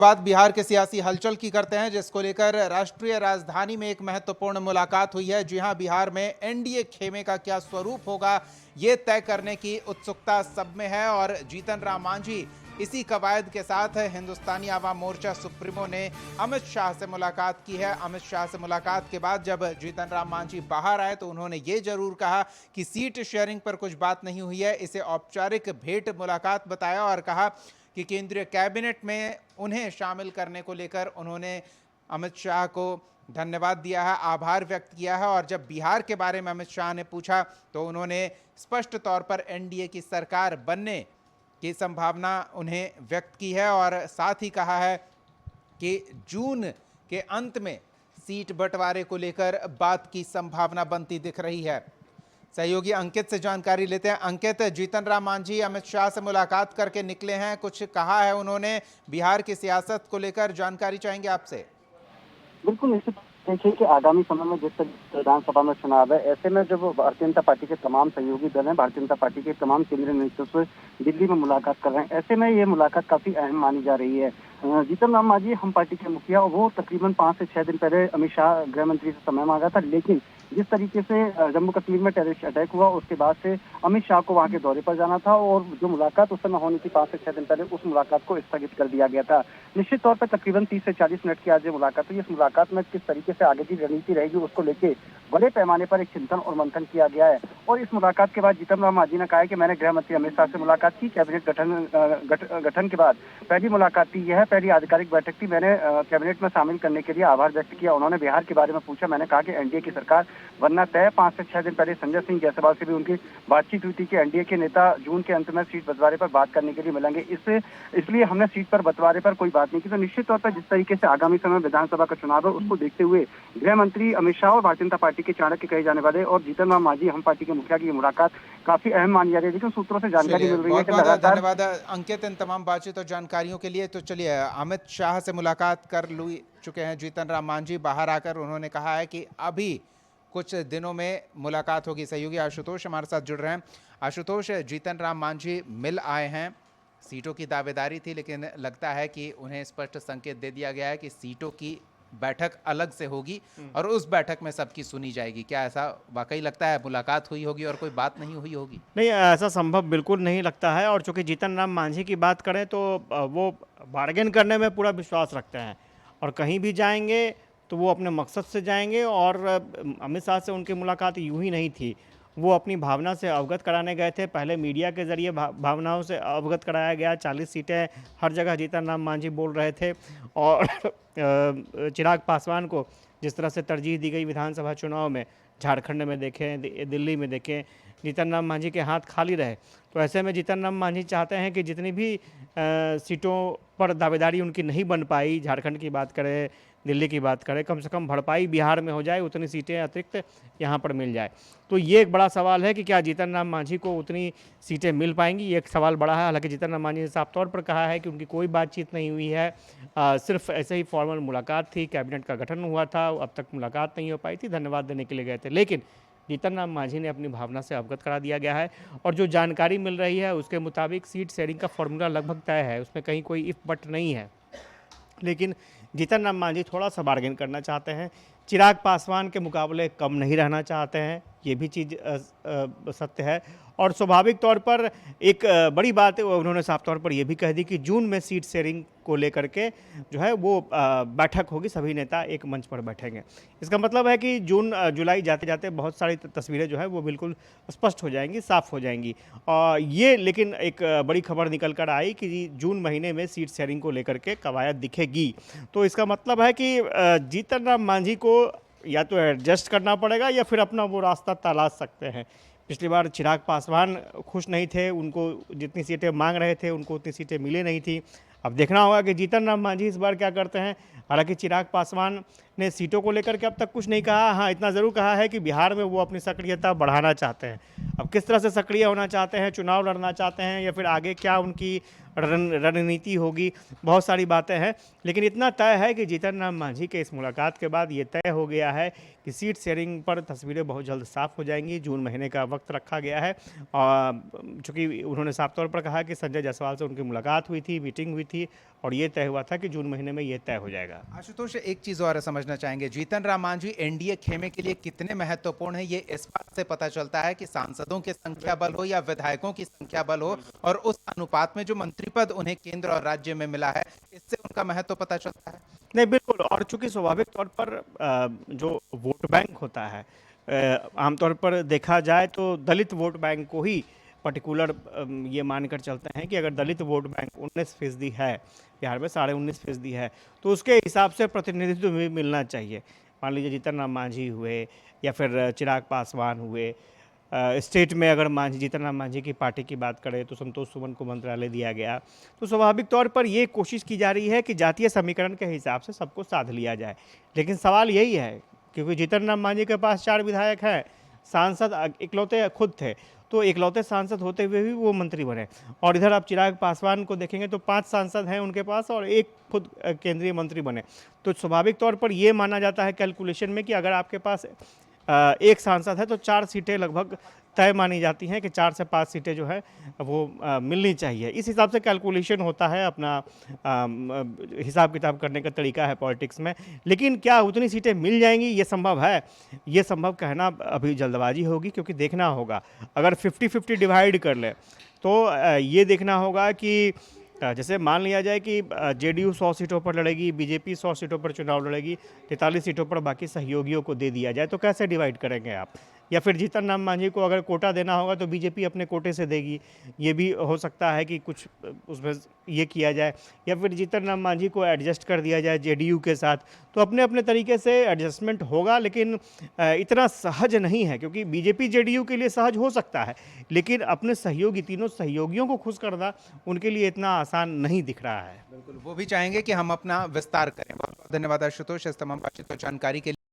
बात बिहार के सियासी हलचल की करते हैं, जिसको लेकर राष्ट्रीय राजधानी में एक महत्वपूर्ण मुलाकात हुई है। जी हां, बिहार में एनडीए खेमे का क्या स्वरूप होगा, ये तय करने की उत्सुकता सब में है। और जीतन राम मांझी इसी कवायद के साथ हिंदुस्तानी आवाम मोर्चा सुप्रीमो ने अमित शाह से मुलाकात की है। अमित शाह से मुलाकात के बाद जब जीतन राम मांझी बाहर आए तो उन्होंने ये जरूर कहा कि सीट शेयरिंग पर कुछ बात नहीं हुई है, इसे औपचारिक भेंट मुलाकात बताया और कहा कि केंद्रीय कैबिनेट में उन्हें शामिल करने को लेकर उन्होंने अमित शाह को धन्यवाद दिया है, आभार व्यक्त किया है। और जब बिहार के बारे में अमित शाह ने पूछा तो उन्होंने स्पष्ट तौर पर एनडीए की सरकार बनने की संभावना उन्हें व्यक्त की है और साथ ही कहा है कि जून के अंत में सीट बंटवारे को लेकर बात की संभावना बनती दिख रही है। सहयोगी अंकित से जानकारी लेते हैं। अंकित, जीतन राम मांझी अमित शाह से मुलाकात करके निकले हैं, कुछ कहा है उन्होंने बिहार की सियासत को लेकर, जानकारी चाहेंगे आपसे। बिल्कुल निश्चित। देखिए कि आगामी समय में जिस तरीके से विधानसभा में चुनाव है, ऐसे में जब भारतीय जनता पार्टी के तमाम सहयोगी दल हैं, भारतीय जनता पार्टी के तमाम केंद्रीय नेतृत्व दिल्ली में मुलाकात कर रहे हैं, ऐसे में ये मुलाकात काफी अहम मानी जा रही है। जीतन राम मांझी हम पार्टी के मुखिया, और वो तकरीबन 5 से 6 दिन पहले अमित शाह गृह मंत्री से समय मांगा था, लेकिन जिस तरीके से जम्मू कश्मीर में टेररिस्ट अटैक हुआ, उसके बाद से अमित शाह को वहां के दौरे पर जाना था और जो मुलाकात उस समय होनी थी 5 से 6 दिन पहले, उस मुलाकात को स्थगित कर दिया गया था। निश्चित तौर पर तकरीबन 30 से 40 मिनट की आज ये मुलाकात हुई। इस मुलाकात में किस तरीके से आगे की रणनीति रहेगी, उसको लेके बड़े पैमाने पर एक चिंतन और मंथन किया गया है। और इस मुलाकात के बाद जीतन राम मांझी ने कहा है कि मैंने गृह मंत्री अमित शाह से मुलाकात की, कैबिनेट गठन के बाद पहली मुलाकात थी, यह पहली आधिकारिक बैठक थी। मैंने कैबिनेट में शामिल करने के लिए आभार व्यक्त किया। उन्होंने बिहार के बारे में पूछा, मैंने कहा कि एनडीए की सरकार बनना तय। 5 से 6 दिन पहले संजय सिंह जायसवाल से भी उनकी बातचीत हुई थी कि एनडीए के नेता जून के अंत में सीट बंटवारे पर बात करने के लिए मिलेंगे। इसलिए हमने सीट पर बंटवारे पर कोई बात नहीं की। तो निश्चित तौर पर जिस तरीके से आगामी समय विधानसभा का चुनाव है, उसको देखते हुए गृह मंत्री अमित शाह और भारतीय जनता पार्टी के चाणक्य कहे जाने वाले और जीतन राम मांझी हम पार्टी के मुखिया की मुलाकात काफी अहम मानी जा रही है। लेकिन सूत्रों से जानकारी मिल रही है कि बहुत धन्यवाद अंकित इन तमाम बातचीत और जानकारियों के लिए। तो चलिए, अमित शाह से मुलाकात कर चुके हैं जीतन राम मांझी। बाहर आकर उन्होंने कहा है कि अभी कुछ दिनों में मुलाकात होगी। सहयोगी आशुतोष हमारे साथ जुड़ रहे हैं। आशुतोष, जीतन राम मांझी मिल आए हैं, सीटों की दावेदारी थी, लेकिन लगता है कि उन्हें स्पष्ट संकेत दे दिया गया है कि सीटों की बैठक अलग से होगी और उस बैठक में सबकी सुनी जाएगी। क्या ऐसा वाकई लगता है? मुलाकात हुई होगी और कोई बात नहीं हुई होगी? नहीं, ऐसा संभव बिल्कुल नहीं लगता है। और चूंकि जीतन राम मांझी की बात करें तो वो बार्गेन करने में पूरा विश्वास रखते हैं और कहीं भी जाएंगे तो वो अपने मकसद से जाएंगे। और अमित शाह से उनकी मुलाकात यूं ही नहीं थी, वो अपनी भावना से अवगत कराने गए थे। पहले मीडिया के ज़रिए भावनाओं से अवगत कराया गया। 40 सीटें हर जगह जीतन राम मांझी बोल रहे थे। और चिराग पासवान को जिस तरह से तरजीह दी गई विधानसभा चुनाव में, झारखंड में देखें, दिल्ली में देखें, जीतन राम मांझी के हाथ खाली रहे। तो ऐसे में जीतन राम मांझी चाहते हैं कि जितनी भी सीटों पर दावेदारी उनकी नहीं बन पाई, झारखंड की बात करें, दिल्ली की बात करें, कम से कम भरपाई बिहार में हो जाए, उतनी सीटें अतिरिक्त यहाँ पर मिल जाए। तो ये एक बड़ा सवाल है कि क्या जीतन राम मांझी को उतनी सीटें मिल पाएंगी, ये एक सवाल बड़ा है। हालांकि जीतन राम मांझी ने साफ तौर पर कहा है कि उनकी कोई बातचीत नहीं हुई है, सिर्फ ऐसे ही फॉर्मल मुलाकात थी, कैबिनेट का गठन हुआ था, अब तक मुलाकात नहीं हो पाई थी, धन्यवाद देने के लिए गए थे। लेकिन जीतन राम मांझी ने अपनी भावना से अवगत करा दिया गया है। और जो जानकारी मिल रही है उसके मुताबिक सीट शेयरिंग का फॉर्मूला लगभग तय है, उसमें कहीं कोई इफ बट नहीं है। लेकिन जीतन राम मांझी थोड़ा सा बार्गेन करना चाहते हैं, चिराग पासवान के मुकाबले कम नहीं रहना चाहते हैं, ये भी चीज़ सत्य है। और स्वाभाविक तौर पर एक बड़ी बात है, उन्होंने साफ तौर पर यह भी कह दी कि जून में सीट शेयरिंग को लेकर के जो है वो बैठक होगी, सभी नेता एक मंच पर बैठेंगे। इसका मतलब है कि जून जुलाई जाते जाते बहुत सारी तस्वीरें जो है वो बिल्कुल स्पष्ट हो जाएंगी, साफ हो जाएंगी। और ये लेकिन एक बड़ी खबर निकल कर आई कि जून महीने में सीट शेयरिंग को लेकर के कवायद दिखेगी। तो इसका मतलब है कि जीतन राम मांझी को या तो एडजस्ट करना पड़ेगा या फिर अपना वो रास्ता तलाश सकते हैं। पिछली बार चिराग पासवान खुश नहीं थे, उनको जितनी सीटें मांग रहे थे उनको उतनी सीटें मिली नहीं थी। अब देखना होगा कि जीतन राम मांझी इस बार क्या करते हैं। हालांकि चिराग पासवान ने सीटों को लेकर के अब तक कुछ नहीं कहा, हाँ इतना ज़रूर कहा है कि बिहार में वो अपनी सक्रियता बढ़ाना चाहते हैं। अब किस तरह से सक्रिय होना चाहते हैं, चुनाव लड़ना चाहते हैं या फिर आगे क्या उनकी रणनीति होगी, बहुत सारी बातें हैं। लेकिन इतना तय है कि जीतन राम मांझी के इस मुलाकात के बाद ये तय हो गया है कि सीट शेयरिंग पर तस्वीरें बहुत जल्द साफ हो जाएंगी। जून महीने का वक्त रखा गया है और चूँकि उन्होंने साफ तौर पर कहा कि संजय जायसवाल से उनकी मुलाकात हुई थी, मीटिंग हुई थी और ये तय हुआ था कि जून महीने में ये तय हो जाएगा। आशुतोष, एक चीज और समझना चाहेंगे, जीतन राम मांझी एनडीए खेमे के लिए कितने महत्वपूर्ण है, ये इस बात से पता चलता है कि सांसदों की संख्या बल हो या विधायकों की संख्या बल हो, और उस अनुपात में जो मंत्री पद उन्हें केंद्र और राज्य में मिला है, इससे उनका महत्व पता चलता है। नहीं, बिल्कुल। और चूंकि स्वाभाविक तौर पर जो वोट बैंक होता है, आमतौर पर देखा जाए तो दलित वोट बैंक को ही पर्टिकुलर ये मानकर चलते हैं कि अगर दलित वोट बैंक 19% है, बिहार में 19.5% है, तो उसके हिसाब से प्रतिनिधित्व भी मिलना चाहिए। मान लीजिए जीतन राम मांझी हुए या फिर चिराग पासवान हुए, स्टेट में अगर जीतन राम मांझी की पार्टी की बात करें तो संतोष सुमन को मंत्रालय दिया गया। तो स्वाभाविक तौर पर ये कोशिश की जा रही है कि जातीय समीकरण के हिसाब से सबको साध लिया जाए। लेकिन सवाल यही है, क्योंकि जीतन राम मांझी के पास 4 विधायक हैं, सांसद इकलौते खुद थे, तो इकलौते सांसद होते हुए भी वो मंत्री बने। और इधर आप चिराग पासवान को देखेंगे तो 5 सांसद हैं उनके पास और एक खुद केंद्रीय मंत्री बने। तो स्वाभाविक तौर पर ये माना जाता है कैलकुलेशन में कि अगर आपके पास एक सांसद है तो 4 सीटें लगभग तय मानी जाती हैं कि 4 से 5 सीटें जो है वो मिलनी चाहिए। इस हिसाब से कैलकुलेशन होता है, अपना हिसाब किताब करने का तरीका है पॉलिटिक्स में। लेकिन क्या उतनी सीटें मिल जाएंगी, ये संभव है? ये संभव कहना अभी जल्दबाजी होगी, क्योंकि देखना होगा। अगर 50-50 डिवाइड कर ले तो ये देखना होगा कि जैसे मान लिया जाए कि जेडीयू 100 सीटों पर लड़ेगी, बीजेपी 100 सीटों पर चुनाव लड़ेगी, 43 सीटों पर बाकी सहयोगियों को दे दिया जाए, तो कैसे डिवाइड करेंगे आप? या फिर जीतन राम मांझी को अगर कोटा देना होगा तो बीजेपी अपने कोटे से देगी, ये भी हो सकता है कि कुछ उसमें ये किया जाए। या फिर जीतन राम मांझी को एडजस्ट कर दिया जाए जेडीयू के साथ, तो अपने अपने तरीके से एडजस्टमेंट होगा। लेकिन इतना सहज नहीं है, क्योंकि बीजेपी जेडीयू के लिए सहज हो सकता है, लेकिन अपने सहयोगी, तीनों सहयोगियों को खुश करना उनके लिए इतना आसान नहीं दिख रहा है। बिल्कुल, वो भी चाहेंगे कि हम अपना विस्तार करें। बहुत बहुत धन्यवाद आशुतोष इस तमाम बातचीत और जानकारी के लिए।